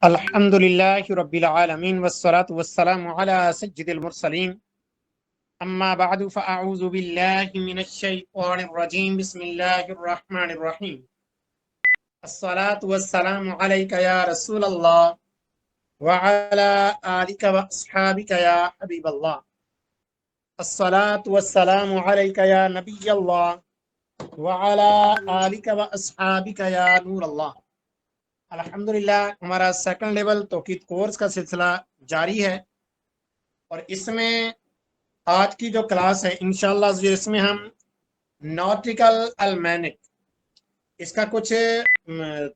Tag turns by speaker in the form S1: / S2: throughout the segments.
S1: अल्हम्दुलिल्लाहि रब्बिल आलमीन वस्सलातु वस्सलामु अला सय्यिदिल मुरसलीन अम्मा बअदु फ़अऊज़ु बिल्लाहि मिनश शैतानिर रजीम बिस्मिल्लाहिर रहमानिर रहीम अस्सलातु वस्सलामु अलैका या रसूलल्लाह व अला आलिका व अस्हाबिका या हबीबल्लाह अस्सलातु वस्सलामु अलैका या नबियल्लाह व अला आलिका व अस्हाबिका या नूरल्लाह। अल्हम्दुलिल्लाह हमारा सेकंड लेवल तौकीद कोर्स का सिलसिला जारी है और इसमें आज की जो क्लास है इंशाअल्लाह इसमें हम नॉटिकल अल्मैनिक इसका कुछ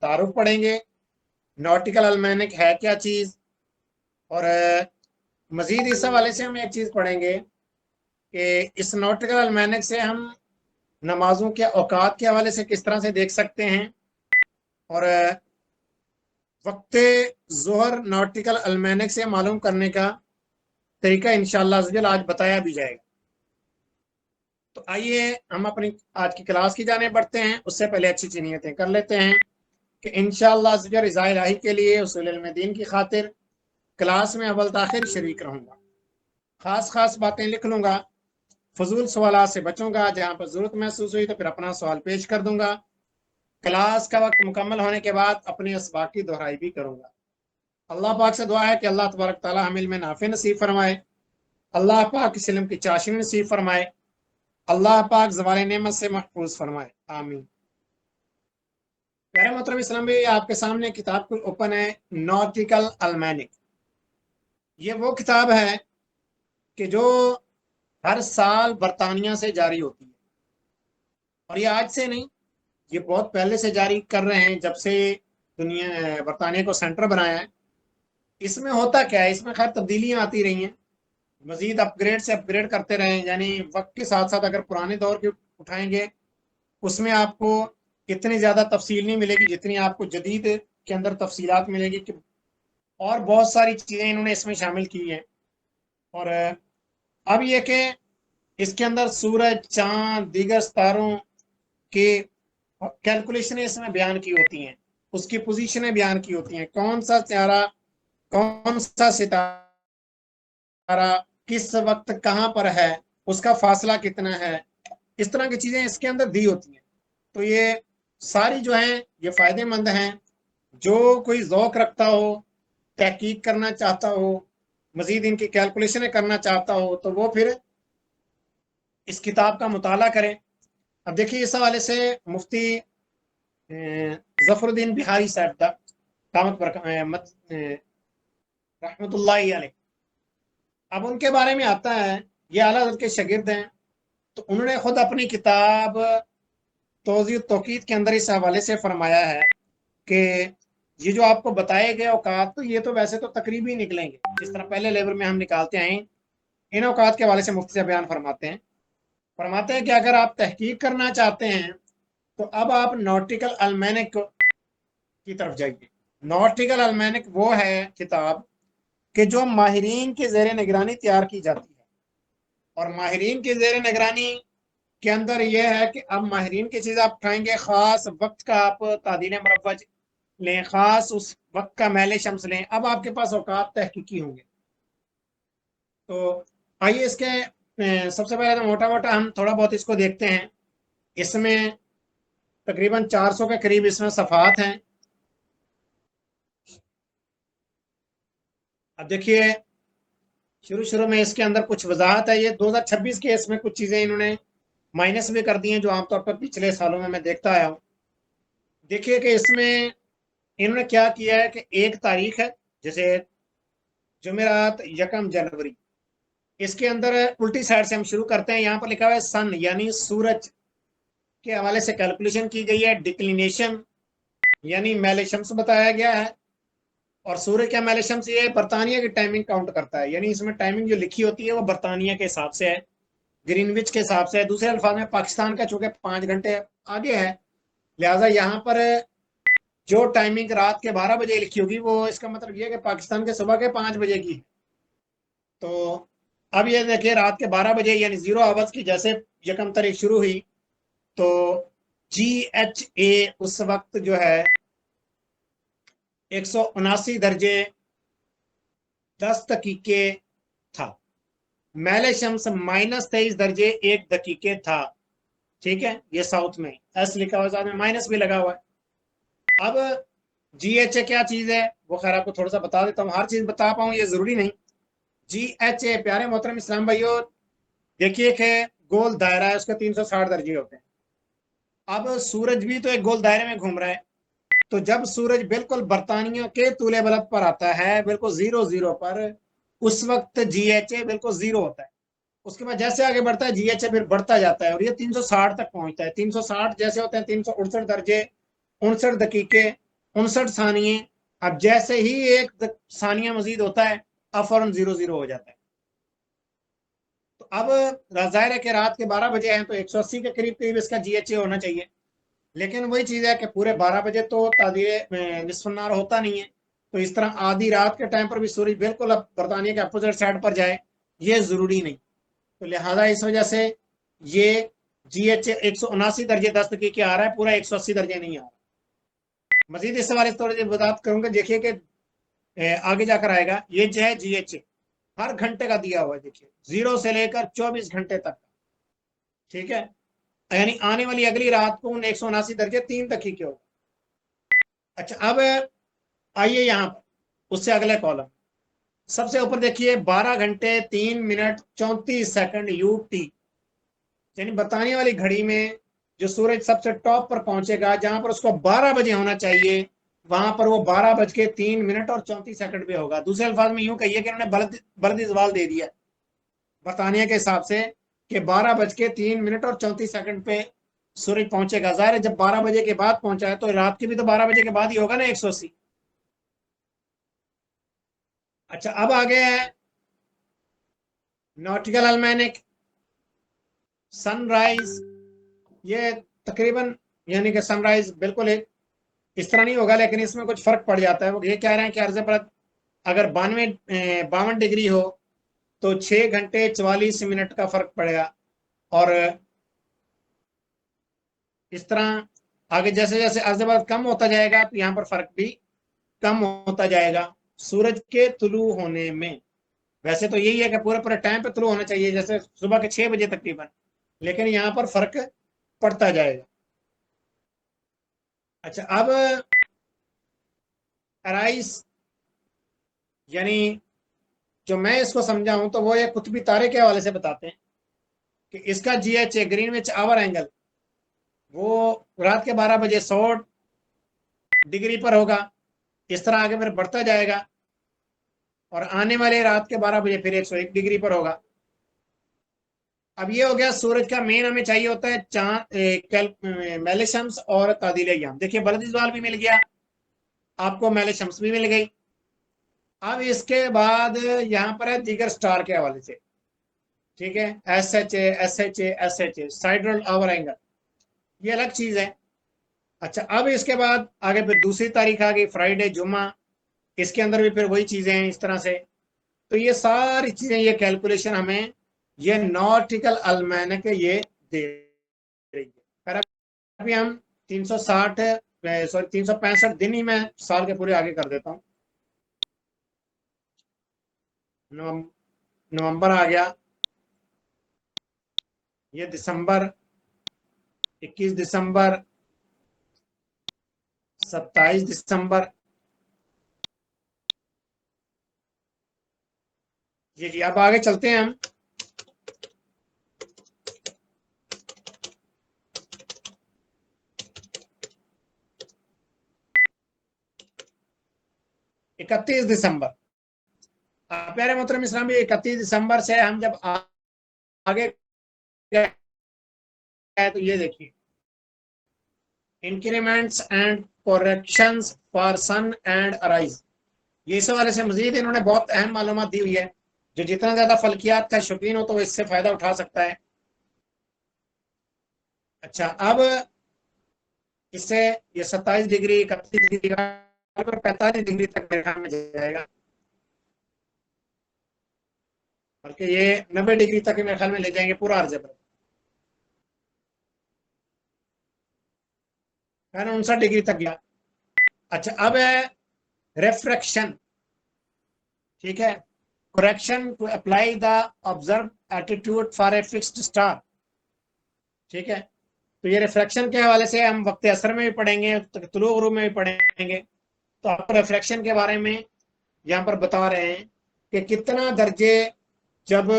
S1: तारुफ पढ़ेंगे। नॉटिकल अल्मैनिक है क्या चीज़, और मज़ीद इस हवाले से हम एक चीज़ पढ़ेंगे कि इस नॉटिकल अल्मैनिक से हम नमाजों के औकात के हवाले से किस तरह से देख सकते हैं, और वक्त ज़ोहर नॉटिकल अल्मैनिक से मालूम करने का तरीका इंशाअल्लाह आज बताया भी जाएगा। तो आइए हम अपनी आज की क्लास की जाने बढ़ते हैं। उससे पहले अच्छी अच्छी नियतें कर लेते हैं कि इंशाअल्लाह रिज़ा इलाही के लिए उसूल इल्म दीन की खातिर क्लास में अव्वल ताखिर शरीक रहूँगा। ख़ास ख़ास बातें लिख लूँगा, फजूल सवालात से बचूंगा। जहाँ पर ज़रूरत महसूस हुई तो फिर अपना सवाल पेश कर दूंगा। क्लास का वक्त मुकम्मल होने के बाद अपने इसबाक की दोहराई भी करूँगा। अल्लाह पाक से दुआ है कि अल्लाह तबारक ताला हमें इल्म नाफ़ि नसीब फरमाए, अल्लाह पाक इस इल्म की चाशनी नसीब फरमाए, अल्लाह पाक ज़वाल नेमत से महफूज फरमाए, आमीन। प्यारे मोहतरम इस्लाम भाई, आपके सामने किताब को ओपन है, नॉटिकल अल्मैनिक। ये वो किताब है कि जो हर साल बरतानिया से जारी होती है, और ये आज से नहीं, ये बहुत पहले से जारी कर रहे हैं, जब से दुनिया बरतानिया को सेंटर बनाया है। इसमें होता क्या है, इसमें खैर तब्दीलियां आती रही हैं, मजीद अपग्रेड से अपग्रेड करते रहे, यानी वक्त के साथ साथ अगर पुराने दौर के उठाएंगे उसमें आपको इतनी ज़्यादा तफसील नहीं मिलेगी जितनी आपको जदीद के अंदर तफसीलात मिलेगी कि और बहुत सारी चीज़ें इन्होंने इसमें शामिल की हैं। और अब ये कि इसके अंदर सूरज, चांद, दीगर सितारों की कैलकुलेशनें इसमें बयान की होती हैं, उसकी पोजीशनें बयान की होती हैं, कौन सा सितारा कौन सा सितारा किस वक्त कहाँ पर है, उसका फासला कितना है, इस तरह की चीज़ें इसके अंदर दी होती हैं। तो ये सारी जो है ये फ़ायदेमंद हैं। जो कोई ज़ौक़ रखता हो, तहकीक करना चाहता हो, मज़ीद इनकी कैलकुलेशनें करना चाहता हो, तो वो फिर इस किताब का मुताला करें। अब देखिए, इस हवाले से मुफ्ती ज़फ़रुद्दीन बिहारी साहब दामत रहमतुल्लाहि अलैह, अब उनके बारे में आता है, ये आला हज़रत के शागिर्द हैं। तो उन्होंने खुद अपनी किताब तौज़ीह तौक़ीद के अंदर इस हवाले से फरमाया है कि ये जो आपको बताए गए औकात, तो ये तो वैसे तो तकरीबी निकलेंगे, जिस तरह पहले लेवल में हम निकालते हैं। इन औकात के हवाले से मुफ्ती से बयान फरमाते हैं कि अगर आप तहकीक करना चाहते हैं तो अब आप नॉटिकल अल्मैनिक की तरफ जाइए। नॉटिकल अल्मैनिक वो है किताब कि जो माहिरीन के ज़ेर निगरानी तैयार की जाती है, और माहिरीन के ज़ेर निगरानी के अंदर यह है कि अब माहिरीन की चीज़ आप उठाएंगे, ख़ास वक्त का आप तादीन मरवज लें, ख़ास उस वक्त का मैल शम्स लें, अब आपके पास औकात तहकीकी होंगे। तो आइए इसके सबसे पहले तो मोटा मोटा हम थोड़ा बहुत इसको देखते हैं। इसमें तकरीबन 400 के करीब इसमें सफ़ात हैं। अब देखिए, शुरू शुरू में इसके अंदर कुछ वजाहत है। ये 2026 के इसमें कुछ चीज़ें इन्होंने माइनस भी कर दी हैं, जो आमतौर पर पिछले सालों में मैं देखता आया हूँ। देखिए कि इसमें इन्होंने क्या किया है कि एक तारीख है, जैसे जुमेरात 1 जनवरी, इसके अंदर उल्टी साइड से हम शुरू करते हैं। यहाँ पर लिखा हुआ है सन, यानी सूरज के हवाले से कैलकुलेशन की गई है। डिक्लिनेशन यानी मैल शम्स बताया गया है, और सूर्य क्या मैल शम्स ये बरतानिया की टाइमिंग काउंट करता है, यानी इसमें टाइमिंग जो लिखी होती है वो बरतानिया के हिसाब से है, ग्रीनविच के हिसाब से है। दूसरे अल्फाज में पाकिस्तान का चूंकि 5 घंटे आगे है, लिहाजा यहाँ पर जो टाइमिंग रात के 12 बजे लिखी होगी वो इसका मतलब ये है कि पाकिस्तान के सुबह के 5 बजे की। तो अब ये देखिए, रात के 12 बजे यानी 0 आवर्स की जैसे 1 तारीख शुरू हुई, तो GHA उस वक्त जो है 179 दर्जे 10 दकीके था। मैले शम्स -23 दर्जे 1 दकीके था। ठीक है, ये साउथ में एस लिखा हुआ है, साथ में माइनस भी लगा हुआ है। अब GHA क्या चीज है, वो खैर आपको थोड़ा सा बता देता हूँ, हर चीज बता पाऊँ ये जरूरी नहीं। GHA प्यारे मोहतरम इस्लाम भाइयों, देखिए कि गोल दायरा है, उसके 360 दर्जे होते हैं। अब सूरज भी तो एक गोल दायरे में घूम रहा है, तो जब सूरज बिल्कुल बर्तानिया के तूले बलद पर आता है, बिल्कुल 0 0 पर, उस वक्त GHA बिल्कुल 0 होता है। उसके बाद जैसे आगे बढ़ता है GHA फिर बढ़ता जाता है और ये 360 तक पहुंचता है। 360 जैसे होते हैं 368 दर्जे 59 दकीके 59 सानिये। अब जैसे ही एक सानिया मजीद होता है, अब फौरन 0 0 हो जाता है। तो अब जाहिर है कि रात के 12 बजे हैं, तो 180 के करीब करीब इसका GHA होना चाहिए। लेकिन वही चीज है कि पूरे 12 बजे तो तादीर निस्फनार होता नहीं है। तो इस तरह आधी रात के टाइम पर भी सूरज बिल्कुल अब बरतानिया के अपोजिट साइड पर जाए, ये जरूरी नहीं। तो लिहाजा इस वजह से ये GHA 179 दर्जे 10 दकीके आ रहा है, पूरा 180 दर्जे नहीं आ रहा। मजीद इस सवाल थोड़ी बात करूंगा, देखिए कि आगे जाकर आएगा। ये जो है GHA हर घंटे का दिया हुआ है, देखिए 0 से लेकर 24 घंटे तक। ठीक है, यानी आने वाली अगली रात को उन 179 दर्जे 3 दकीके हो। अच्छा, अब आइए यहाँ पर उससे अगले कॉलम, सबसे ऊपर देखिए 12 घंटे 3 मिनट 34 सेकंड UT, यानी बताने वाली घड़ी में जो सूरज सबसे टॉप पर पहुंचेगा, जहां पर उसको 12 बजे होना चाहिए, वहां पर वो 12 बज के 3 मिनट और 34 सेकंड पे होगा। दूसरे अल्फाज में यूं कहिए कि उन्होंने बल्द इजवाल दे दिया बरतानिया के हिसाब से कि 12 बज के 3 मिनट और 34 सेकंड पे सूरज पहुंचेगा। जाहिर है जब 12 बजे के बाद पहुंचा है तो रात के भी तो 12 बजे के बाद ही होगा ना 180। अच्छा, अब आ गया है नॉटिकल अलमैनिक सनराइज। ये तकरीबन, यानी कि सनराइज बिल्कुल एक इस तरह नहीं होगा, लेकिन इसमें कुछ फर्क पड़ जाता है। वो ये कह रहे हैं कि अर्ज पर अगर 52 डिग्री हो तो 6 घंटे 44 मिनट का फर्क पड़ेगा। और इस तरह आगे जैसे जैसे अर्ज पर कम होता जाएगा तो यहाँ पर फर्क भी कम होता जाएगा सूरज के तुलू होने में। वैसे तो यही है कि पूरे पूरे टाइम पे तुलू होना चाहिए, जैसे सुबह के 6 बजे तकरीबन, लेकिन यहाँ पर फर्क पड़ता जाएगा। अच्छा, अब अराइस, यानी जो मैं इसको समझा हूं तो वो ये कुतुबी तारे के हवाले से बताते हैं कि इसका GHA ग्रीनविच आवर एंगल वो रात के 12 बजे 100 डिग्री पर होगा। इस तरह आगे फिर बढ़ता जाएगा और आने वाले रात के 12 बजे फिर 101 डिग्री पर होगा। अब ये हो गया सूरज का मेन, हमें चाहिए होता है चांद मेले शम्स और तादील अय्याम। देखिए बलदिजवाल भी मिल गया आपको, मेले शम्स भी मिल गई। अब इसके बाद यहाँ पर है दीगर स्टार के हवाले से। ठीक है, SHA साइड्रल आवर एंगल, ये अलग चीज है। अच्छा, अब इसके बाद आगे फिर दूसरी तारीख आ गई फ्राइडे जुम्मा, इसके अंदर भी फिर वही चीजें हैं इस तरह से। तो ये सारी चीजें, ये कैलकुलेशन हमें ये नॉटिकल अलमैनिक ये दे रही है। पर अभी हम 360 सॉरी 365 दिन ही मैं साल के पूरे आगे कर देता हूँ। नवंबर आ गया, ये दिसंबर, 21 दिसंबर, 27 दिसंबर। जी जी, अब आगे चलते हैं हम। इकतीस दिसंबर, प्यारे मोहतरम इस्लामी, 31 दिसंबर से हम जब आगे गए तो ये देखिए increments and corrections for sun and arise. ये इस हवाले से मजीद इन्होंने बहुत अहम मालूमात दी हुई है। जो जितना ज्यादा फल्कियात का शौकीन हो तो वो इससे फायदा उठा सकता है। अच्छा, अब इससे ये 27 डिग्री 31 डिग्री 45 डिग्री तक मेरे ख्याल में जाएगा, बल्कि ये 90 डिग्री तक मेरे ख्याल में ले जाएंगे पूरा अर्ज पर। 59 डिग्री तक गया। अच्छा, अब है रिफ्रैक्शन, ठीक है, correction to apply the observe altitude for a fixed star, ठीक है। तो ये रिफ्रैक्शन के हवाले से हम वक्त असर में भी पढ़ेंगे, तुलुग गुरूब में भी पढ़ेंगे। तो आपको रिफ्रैक्शन के बारे में यहाँ पर बता रहे हैं कि कितना दर्जे जब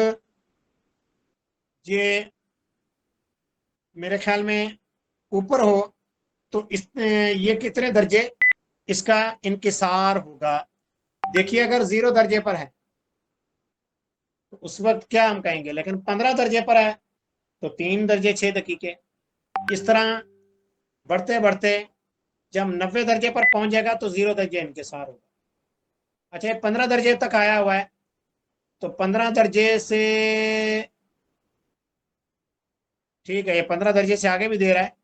S1: ये मेरे ख्याल में ऊपर हो तो इस ये कितने दर्जे इसका इंकिसार होगा। देखिए अगर 0 दर्जे पर है तो उस वक्त क्या हम कहेंगे, लेकिन 15 दर्जे पर है तो 3 दर्जे 6 दकीके। इस तरह बढ़ते बढ़ते जब 90 दर्जे पर पहुंच जाएगा तो 0 दर्जे इंकिसार होगा। अच्छा, ये 15 दर्जे तक आया हुआ है, तो 15 दर्जे से, ठीक है, ये 15 दर्जे से आगे भी दे रहा है।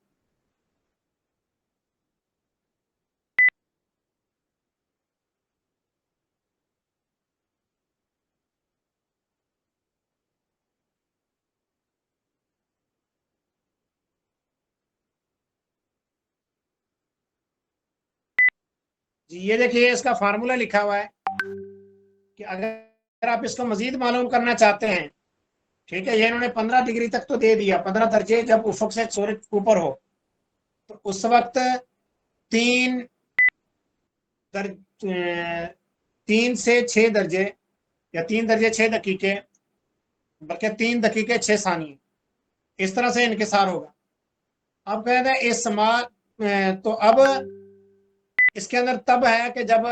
S1: जी ये देखिए इसका फार्मूला लिखा हुआ है कि अगर आप इसको मजीद मालूम करना चाहते हैं, ठीक है, ये इन्होंने 15 डिग्री तक तो दे दिया, 15 दर्जे जब उफक से सूरज ऊपर हो तो उस वक्त तीन दर 3 से 6 दर्जे, या 3 दर्जे 6 दकीके, बल्कि 3 दकीके 6 सानिए, इस तरह से इनकिसार होगा। अब कहते हैं इस समाज, तो अब इसके अंदर तब है कि जब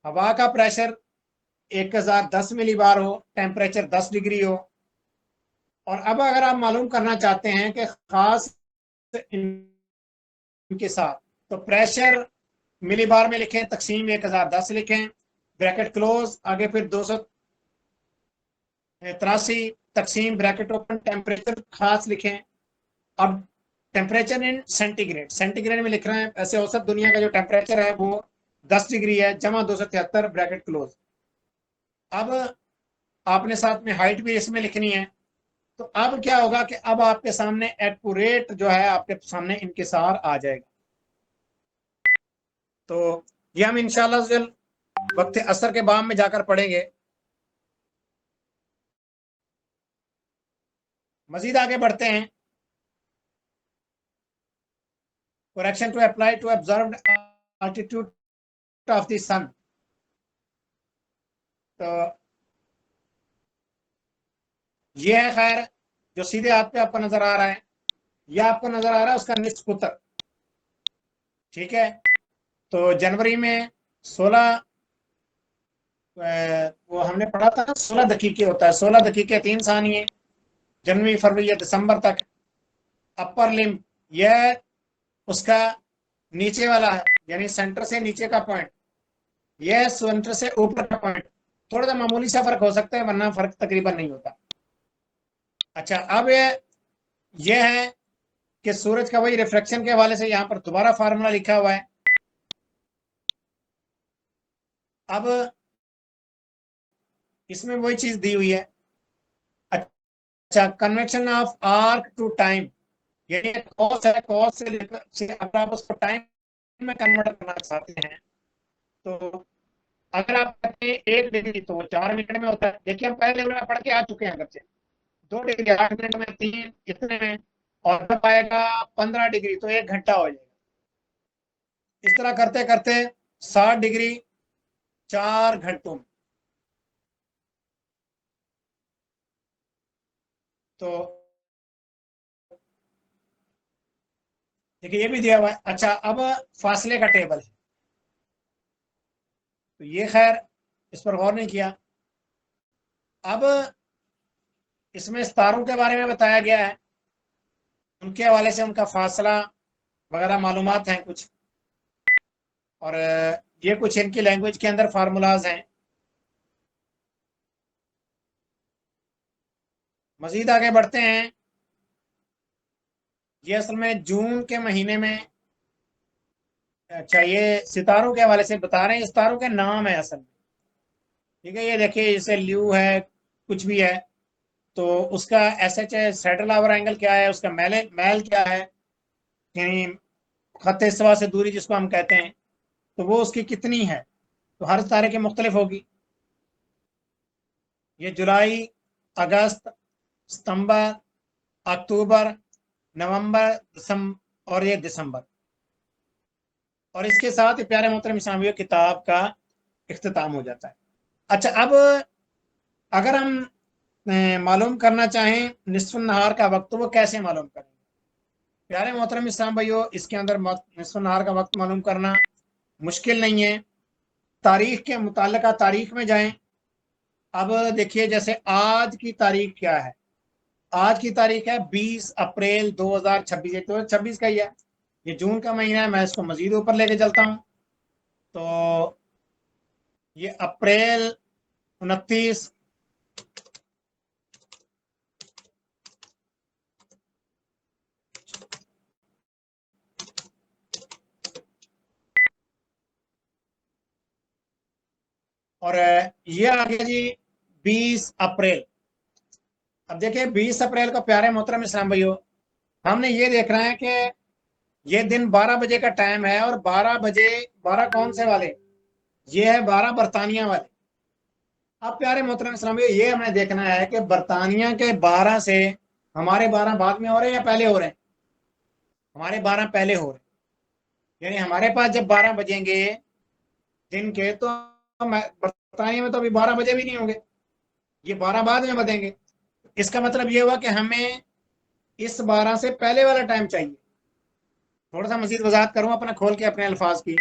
S1: हवा का प्रेशर 1010 मिली बार हो, टेम्परेचर 10 डिग्री हो। और अब अगर आप मालूम करना चाहते हैं कि खास इनके साथ, तो प्रेशर मिली बार में लिखें, तकसीम 1010 लिखें, ब्रैकेट क्लोज, आगे फिर 283 तकसीम ब्रैकेट ओपन, टेम्परेचर खास लिखें। अब टेम्परेचर इन सेंटीग्रेड, सेंटीग्रेड में लिख रहे हैं, ऐसे औसत दुनिया का जो टेम्परेचर है वो 10 डिग्री है, जमा 273 ब्रैकेट क्लोज। अब आपने साथ में हाइट भी इसमें लिखनी है। तो अब क्या होगा कि अब आपके सामने एक्यूरेट जो है, आपके सामने इंकिसार आ जाएगा। तो ये हम इंशाल्लाह वक्त असर के बाद में जाकर पढ़ेंगे। मजीद आगे बढ़ते हैं। Correction to apply to observed altitude of the sun. तो ये है खैर जो सीधे हाथ पे आपको नजर आ रहा है, यह आपको नजर आ रहा है उसका निस्फ उत्तर, ठीक है। तो जनवरी में 16, वो हमने पढ़ा था 16 दकीके होता है, 16 दकीके 3 सानिए, जनवरी फरवरी या दिसंबर तक। अपर लिम्ब यह उसका नीचे वाला है, यानी सेंटर से नीचे का पॉइंट, यह सेंटर से ऊपर का पॉइंट। थोड़ा सा मामूली सा फर्क हो सकता है, वरना फर्क तकरीबन नहीं होता। अच्छा, अब यह है कि सूरज का वही रिफ्लेक्शन के हवाले से यहाँ पर दोबारा फार्मूला लिखा हुआ है। अब इसमें वही चीज दी हुई है। अच्छा, conversion of arc to time, यानी कॉस है, कॉस से लेकर अगर आप उसको टाइम में कन्वर्ट करना चाहते हैं, तो अगर आप कहते हैं 1 डिग्री तो 4 मिनट में होता है। देखिए हम पहले लेवल में पढ़ के आ चुके हैं, अगर से 2 डिग्री 8 मिनट में, 3 इतने में, और जब आएगा 15 डिग्री तो 1 घंटा हो जाएगा। इस तरह करते करते 60 डिग्री 4 घंटों में। तो देखिए ये भी दिया हुआ है। अच्छा, अब फासले का टेबल है, तो ये खैर इस पर गौर नहीं किया। अब इसमें सितारों के बारे में बताया गया है, उनके हवाले से उनका फासला वगैरह मालूमात हैं कुछ, और ये कुछ इनकी लैंग्वेज के अंदर फार्मूलाज हैं। मजीद आगे बढ़ते हैं। ये असल में जून के महीने में, अच्छा ये सितारों के हवाले से बता रहे हैं, सितारों के नाम है असल में, ठीक है। ये देखिए जैसे ल्यू है, कुछ भी है, तो उसका एस एच है, सेटल आवर एंगल क्या है, उसका मैल मैल क्या है, यानी खत इस्वा से दूरी जिसको हम कहते हैं, तो वो उसकी कितनी है, तो हर तारीख मुख्तलिफ होगी। ये जुलाई, अगस्त, सितंबर, अक्टूबर, नवंबर, दिसंबर और ये दिसंबर। और इसके साथ ही प्यारे मोहतरम इस्लामियों किताब का इख्तिताम हो जाता है। अच्छा, अब अगर हम मालूम करना चाहें निस्फ़ुन नहार का वक्त, तो वो कैसे मालूम करेंगे? प्यारे मोहतरम इस्लाम भाइयों, इसके अंदर निस्फ़ुन नहार का वक्त मालूम करना मुश्किल नहीं है। तारीख के मुताल्लिका तारीख में जाएं। अब देखिए, जैसे आज की तारीख क्या है? आज की तारीख है 20 अप्रैल 2026। तो 26 का ही है, ये जून का महीना है। मैं इसको मजीद ऊपर लेके चलता हूँ, तो ये अप्रैल 29, और ये आ गया जी 20 अप्रैल। अब देखिए 20 अप्रैल को प्यारे मोहतरम इस्लाम भाइयों, हमने ये देख रहे हैं कि ये दिन 12 बजे का टाइम है, और 12 बजे, 12 कौन से वाले? ये है 12 बरतानिया वाले। अब प्यारे मोहतरम इस्लाम भाइयों, ये हमें देखना है कि बरतानिया के 12 से हमारे 12 बाद में हो रहे हैं या पहले हो रहे हैं? हमारे 12 पहले हो रहे हैं। यानी हमारे पास जब 12 बजेंगे दिन के, तो बरतानिया में तो अभी 12 बजे भी नहीं होंगे, ये 12 बाद में बजेंगे। इसका मतलब ये हुआ कि हमें इस 12 से पहले वाला टाइम चाहिए। थोड़ा सा मजीद वजाहत करूँ अपना खोल के अपने अल्फाज की,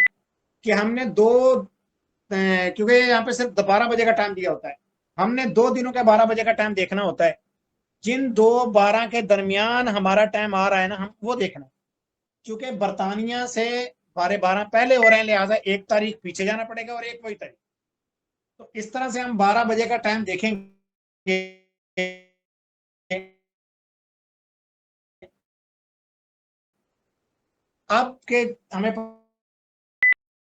S1: कि हमने दो, क्योंकि यहाँ पे सिर्फ 12 बजे का टाइम दिया होता है, हमने 2 दिनों का 12 बजे का टाइम देखना होता है। जिन दो 12 के दरमियान हमारा टाइम आ रहा है ना, हम वो देखना है। क्योंकि बरतानिया से 12 पहले हो रहे हैं, लिहाजा एक तारीख पीछे जाना पड़ेगा और एक वही तारीख। तो इस तरह से हम 12 बजे का टाइम देखेंगे। अब के हमें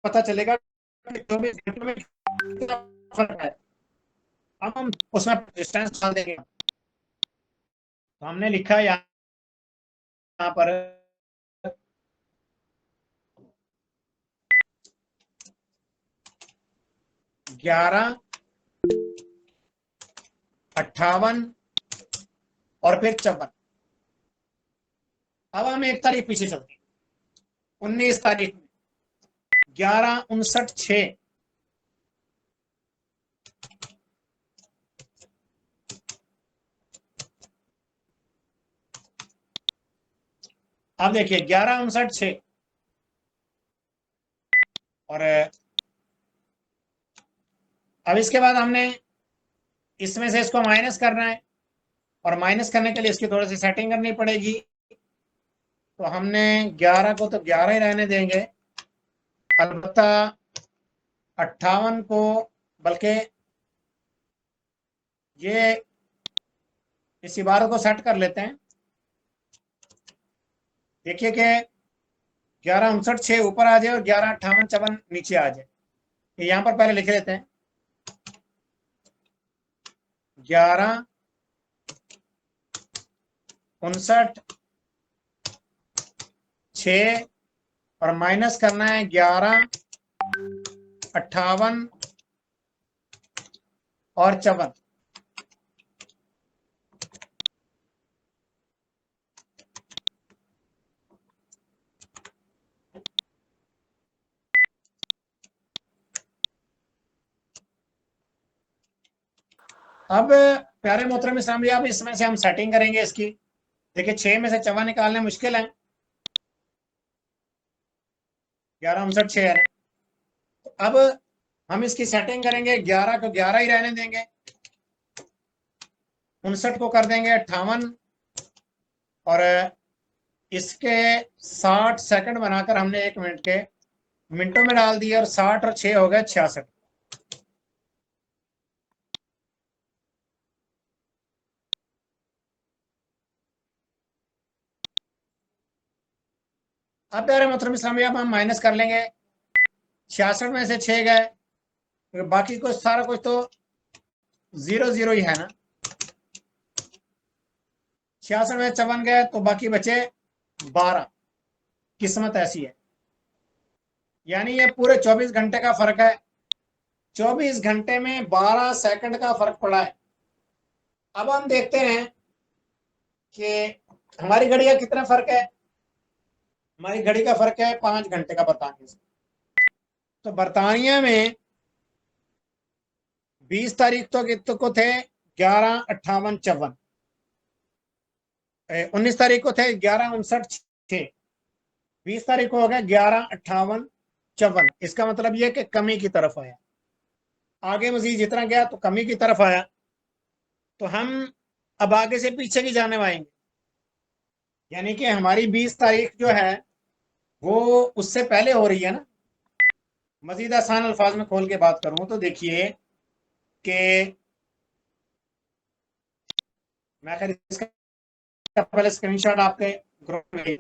S1: पता चलेगा कि 24 घंटे में कितना फर्क है। अब हम उसमें डिस्टेंस डाल देंगे। तो हमने लिखा है यहाँ पर 11, 58 और फिर 54। अब हम एक तारीख पीछे चलते हैं, 19 तारीख में 11, 59, 6। अब देखिए 11, 59, 6, और अब इसके बाद हमने इसमें से इसको माइनस करना है, और माइनस करने के लिए इसकी थोड़ी सी सेटिंग करनी पड़ेगी। तो हमने 11 को तो 11 ही रहने देंगे, अलबत्ता 58 को, बल्कि ये इस इबारत को सेट कर लेते हैं। देखिए कि 11, 59, 6 ऊपर आ जाए और 11, 58, 54 नीचे आ जाए। ये यहां पर पहले लिख लेते हैं, 11, 59, 6, और माइनस करना है 11, 58 और 54। अब प्यारे मोहतरम इस्लाम जी, अब इसमें से हम सेटिंग करेंगे इसकी। देखिए 6 में से 54 निकालने मुश्किल है, 11, 59, 6 है ना। तो अब हम इसकी सेटिंग करेंगे, 11 को 11 ही रहने देंगे, 59 को कर देंगे 58, और इसके 60 सेकंड बनाकर हमने 1 मिनट के मिनटों में डाल दिए, और 60 और 6 हो गए 66। अब प्यारे मोहतरम इस्लामी, अब हम माइनस कर लेंगे। 66 में से 6 गए, तो बाकी कुछ सारा कुछ तो 0 0 ही है ना। 66 में 54 गए तो बाकी बचे 12। किस्मत ऐसी है। यानी ये पूरे 24 घंटे का फर्क है। 24 घंटे में 12 सेकंड का फर्क पड़ा है। अब हम देखते हैं कि हमारी घड़ी का कितना फर्क है। हमारी घड़ी का फर्क है 5 घंटे का बरतानिया से। तो बरतानिया में 20 तारीख तो को थे 11:58 19 तारीख को थे 11:59 20 तारीख को हो गया 11:58। इसका मतलब यह कि कमी की तरफ आया। आगे मजीद जितना गया तो कमी की तरफ आया। तो हम अब आगे से पीछे की जाने आएंगे, यानी कि हमारी 20 तारीख जो है वो उससे पहले हो रही है ना। मजीद आसान अल्फाज में खोल के बात करूं तो देखिए कि मैं खैर इसका पहले स्क्रीनशॉट आपके ग्रुप में।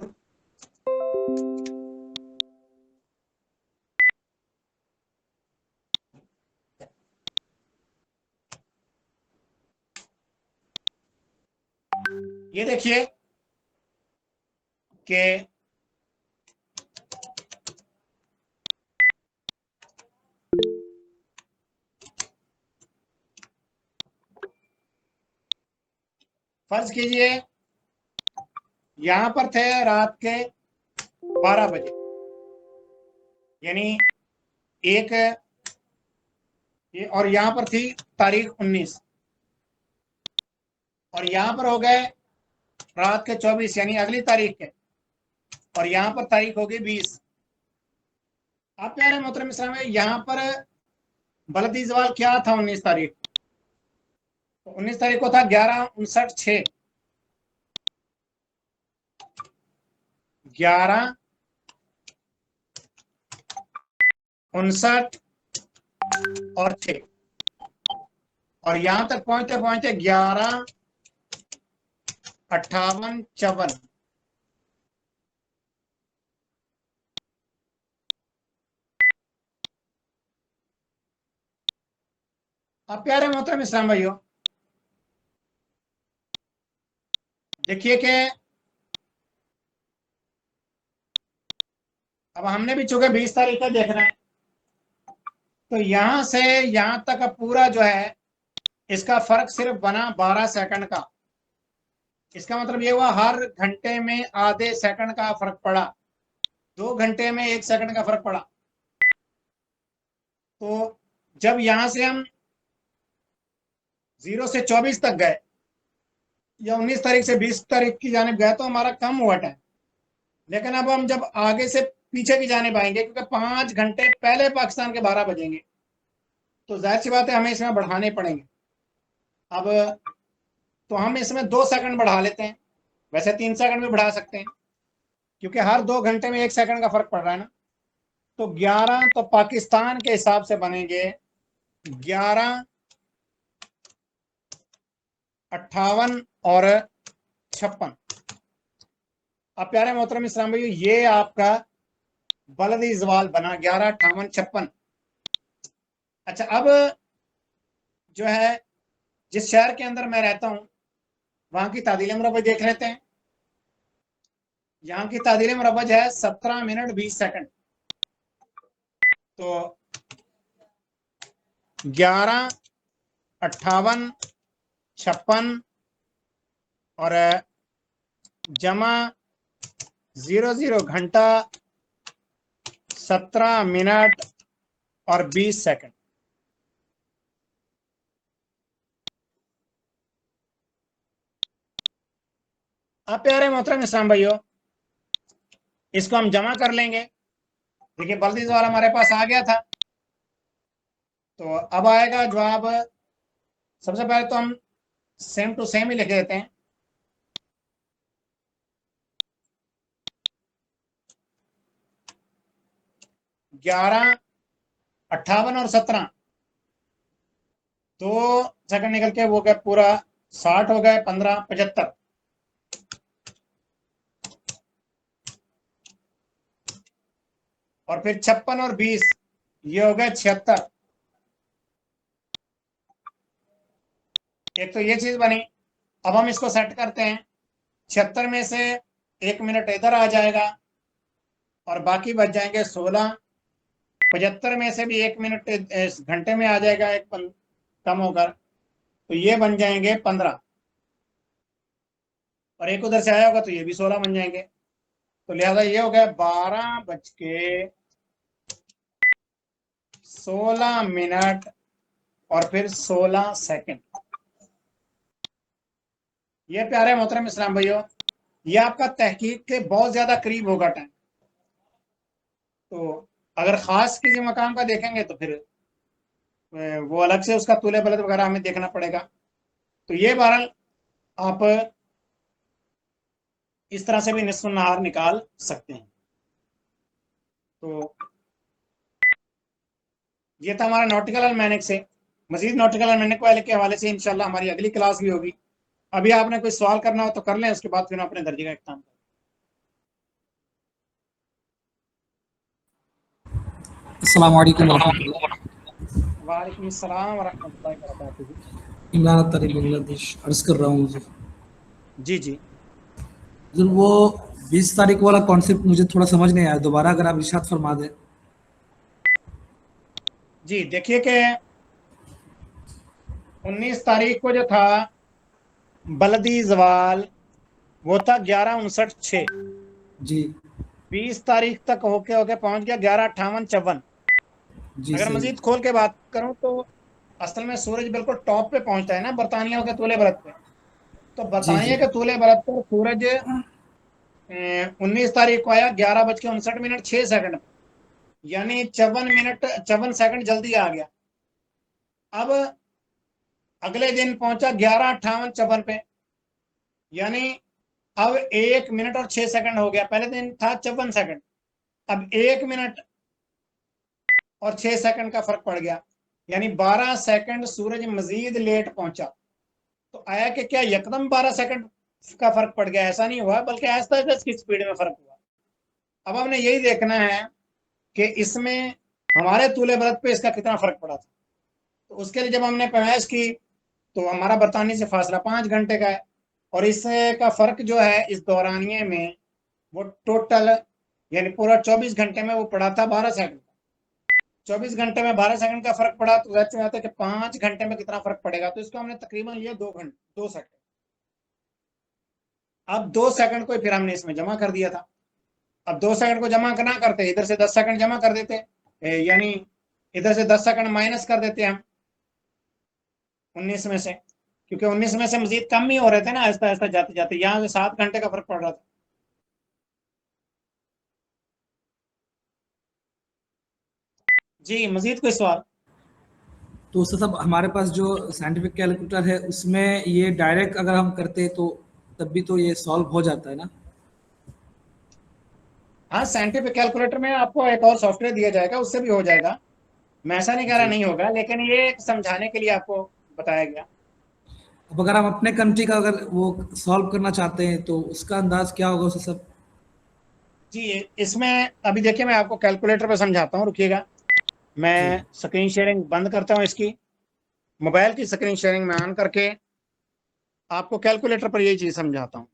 S1: ये देखिए कि फर्ज कीजिए यहां पर थे रात के 12 बजे, यानी एक ये, और यहां पर थी तारीख 19, और यहां पर हो गए रात के 24 यानी अगली तारीख के, और यहां पर तारीख हो गई 20। अब प्यारे मोहतरम इस्लाम में यहां पर बलदी जवाल क्या था 19 तारीख। तो 19 तारीख को था 11:59 11:59 और 6, और यहां तक पहुंचते पहुंचते 11:58। अब प्यारे मोहतरम इस्लाम भाइयों देखिए कि अब हमने भी चूंकि 20 तारीख का देखना है, तो यहां से यहां तक अब पूरा जो है इसका फर्क सिर्फ बना 12 सेकंड का। इसका मतलब ये हुआ हर घंटे में आधे सेकंड का फर्क पड़ा, 2 घंटे में 1 सेकंड का फर्क पड़ा। तो जब यहां से हम 0 से 24 तक गए या 19 तारीख से 20 तारीख की जानिब गए तो हमारा कम हुआ टाइम। लेकिन अब हम जब आगे से पीछे की जानिब आएंगे, क्योंकि 5 घंटे पहले पाकिस्तान के 12 बजेंगे, तो जाहिर सी बात है हमें इसमें बढ़ाने पड़ेंगे। अब तो हम इसमें 2 सेकंड बढ़ा लेते हैं, वैसे 3 सेकंड भी बढ़ा सकते हैं क्योंकि हर 2 घंटे में 1 सेकंड का फर्क पड़ रहा है ना। तो 11 तो पाकिस्तान के हिसाब से बनेंगे 11:58 और 56। अब प्यारे मोहतरम इस्लाम भाई ये आपका बलदी जवाल बना 11:58, 56। अच्छा, अब जो है जिस शहर के अंदर मैं रहता हूं वहां की तादील मुरब्बा देख लेते हैं। यहाँ की तादील मुरब्बा है 17 मिनट 20 सेकंड। तो 11:58, 56 और जमा 00 घंटा 17 मिनट और 20 सेकंड। अब प्यारे मोहतरम इस्लाम भाइयों इसको हम जमा कर लेंगे। देखिए बल्दी सवाल हमारे पास आ गया था, तो अब आएगा जवाब। सबसे पहले तो हम सेम टू सेम ही लिख देते हैं। ग्यारह 58 और 17, 2 सेकंड निकल के वो गए पूरा 60 हो गए, 15 75, और फिर 56 और 20 ये हो गए 76। एक तो ये चीज बनी। अब हम इसको सेट करते हैं। 76 में से 1 मिनट इधर आ जाएगा और बाकी बच जाएंगे 16 75 में से भी 1 मिनट इस घंटे में आ जाएगा, एक कम होकर, तो ये बन जाएंगे 15, और एक उधर से आया होगा तो ये भी 16 बन जाएंगे। तो लिहाजा ये हो गया 12:16 और फिर 16 सेकंड। ये प्यारे मोहतरम इस्लाम भाइयों, ये आपका तहकीक के बहुत ज्यादा करीब होगा टाइम। तो अगर खास किसी मकाम का देखेंगे तो फिर वो अलग से उसका तूले बलद वगैरह हमें देखना पड़ेगा। तो ये बहरहाल आप इस तरह से भी निस्फ नहार निकाल सकते हैं। तो ये था हमारा नॉटिकल अलमैनिक से। मजीद नॉटिकल अलमैनिक वाले के हवाले से इंशाल्लाह हमारी अगली क्लास भी होगी। अभी आपने कोई सवाल करना हो तो कर लें, उसके बाद फिर अपने दर्जे का इख्तिताम करें।
S2: अस्सलाम वालेकुम वरहमतुल्लाह।
S1: वालेकुम अस्सलाम वरहमतुल्लाहि वबरकातुहू।
S2: इमरान तारिक बांग्लादेश अर्ज कर रहा हूँ।
S1: जी जी
S2: जो वो 20 तारीख वाला कॉन्सेप्ट मुझे थोड़ा समझ नहीं आया, दोबारा अगर आप इरशाद फरमा दें।
S1: जी, देखिए कि 19 तारीख को जो था बलदी जवाल, वो था 11:59
S2: जी
S1: 20 तारीख तक होके होके पहुंच गया 11:58
S2: जी
S1: अगर
S2: सही।
S1: मजीद खोल के बात करूं तो असल में सूरज बिल्कुल टॉप पे पहुंचता है ना बरतानिया के तूले बरत पे। तो
S2: जी जी
S1: बरतानिया के तूले बरत पर सूरज 19 तारीख को आया 11:59:06 यानी 54 मिनट 54 सेकंड जल्दी आ गया। अब अगले दिन पहुंचा 11:58 पे, यानी अब 1 मिनट और 6 सेकंड हो गया। पहले दिन था 54 सेकंड, अब 1 मिनट और 6 सेकंड का फर्क पड़ गया, यानी 12 सेकंड सूरज मजीद लेट पहुंचा। तो आया कि क्या यकदम 12 सेकंड का फर्क पड़ गया? ऐसा नहीं हुआ, बल्कि आहिस्ता आहिस्ता इसकी स्पीड में फर्क हुआ। अब हमने यही देखना है कि इसमें हमारे तूले बरत पे इसका कितना फर्क पड़ा था। तो उसके लिए जब हमने पैमाइश की तो हमारा बरतानी से फासला 5 घंटे का है, और इसका फर्क जो है इस दौरानिए में वो टोटल यानी पूरा 24 घंटे में वो पड़ा था 12 सेकंड। 24 घंटे में 12 सेकंड का फर्क पड़ा, तो वैसे आता है कि 5 घंटे में कितना फर्क पड़ेगा। तो इसको हमने तकरीबन लिया 2 घंटे 2 सेकंड। अब 2 सेकंड को फिर हमने इसमें जमा कर दिया था। अब 2 सेकंड को जमा ना करते, इधर से 10 सेकंड जमा कर देते, यानी इधर से 10 सेकंड माइनस कर देते हम 19 में से, क्योंकि 19 में से मजीद कम ही हो रहे थे ना आहिस्ता आहिस्ता जाते जाते। यहाँ से 7 घंटे का फर्क पड़ रहा था। जी, मजीद कोई सवाल?
S2: तो उससे सब हमारे पास जो साइंटिफिक कैलकुलेटर है उसमें ये डायरेक्ट अगर हम करते तो तब भी तो ये सॉल्व हो जाता है ना।
S1: हाँ, साइंटिफिक कैलकुलेटर में आपको एक और सॉफ्टवेयर दिया जाएगा, उससे भी हो जाएगा। मैं ऐसा नहीं कह रहा
S2: जी।
S1: नहीं होगा, लेकिन ये समझाने के लिए आपको बताया गया।
S2: अब अगर हम अपने कंट्री का अगर वो सॉल्व करना चाहते हैं तो उसका अंदाज क्या होगा उसे सब।
S1: जी, इसमें अभी देखिए मैं आपको कैलकुलेटर पे समझाता हूँ, रुकिएगा।
S2: जी
S1: मैं स्क्रीन शेयरिंग बंद करता हूँ इसकी, मोबाइल की स्क्रीन शेयरिंग में ऑन करके आपको कैलकुलेटर पर यही चीज समझाता हूँ।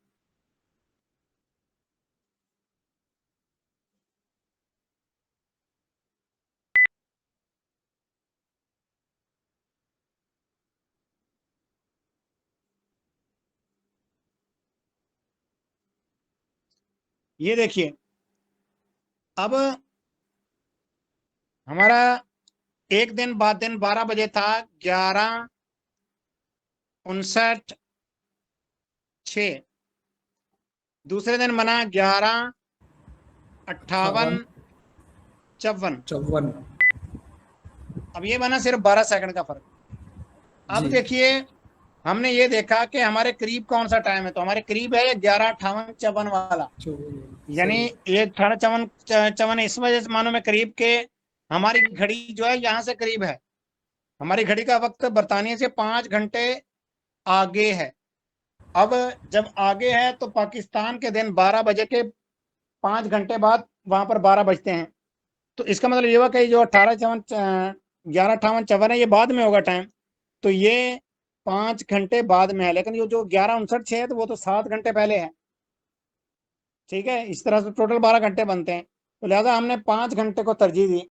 S1: ये देखिए, अब हमारा एक दिन बाद दिन 12 बजे था 11:59:06। दूसरे दिन बना 11:58:54।
S2: 54।
S1: अब ये बना सिर्फ 12 सेकंड का फर्क। अब
S2: जी
S1: देखिए, हमने ये देखा कि हमारे करीब कौन सा टाइम है, तो हमारे करीब है 11:58:54 वाला, यानी
S2: सही।
S1: ये 18:54 इस वजह से मानो में करीब के हमारी घड़ी जो है यहाँ से करीब है। हमारी घड़ी का वक्त बरतानिया से 5 घंटे आगे है। अब जब आगे है तो पाकिस्तान के दिन 12 बजे के 5 घंटे बाद वहां पर 12 बजते हैं। तो इसका मतलब ये हुआ कि जो 11:58 है ये बाद में होगा टाइम। तो ये 5 घंटे बाद में है, लेकिन ये जो 11:59 है तो वो तो 7 घंटे पहले है। ठीक है, इस तरह से टोटल 12 घंटे बनते हैं। तो लिहाजा हमने 5 घंटे को तरजीह दी।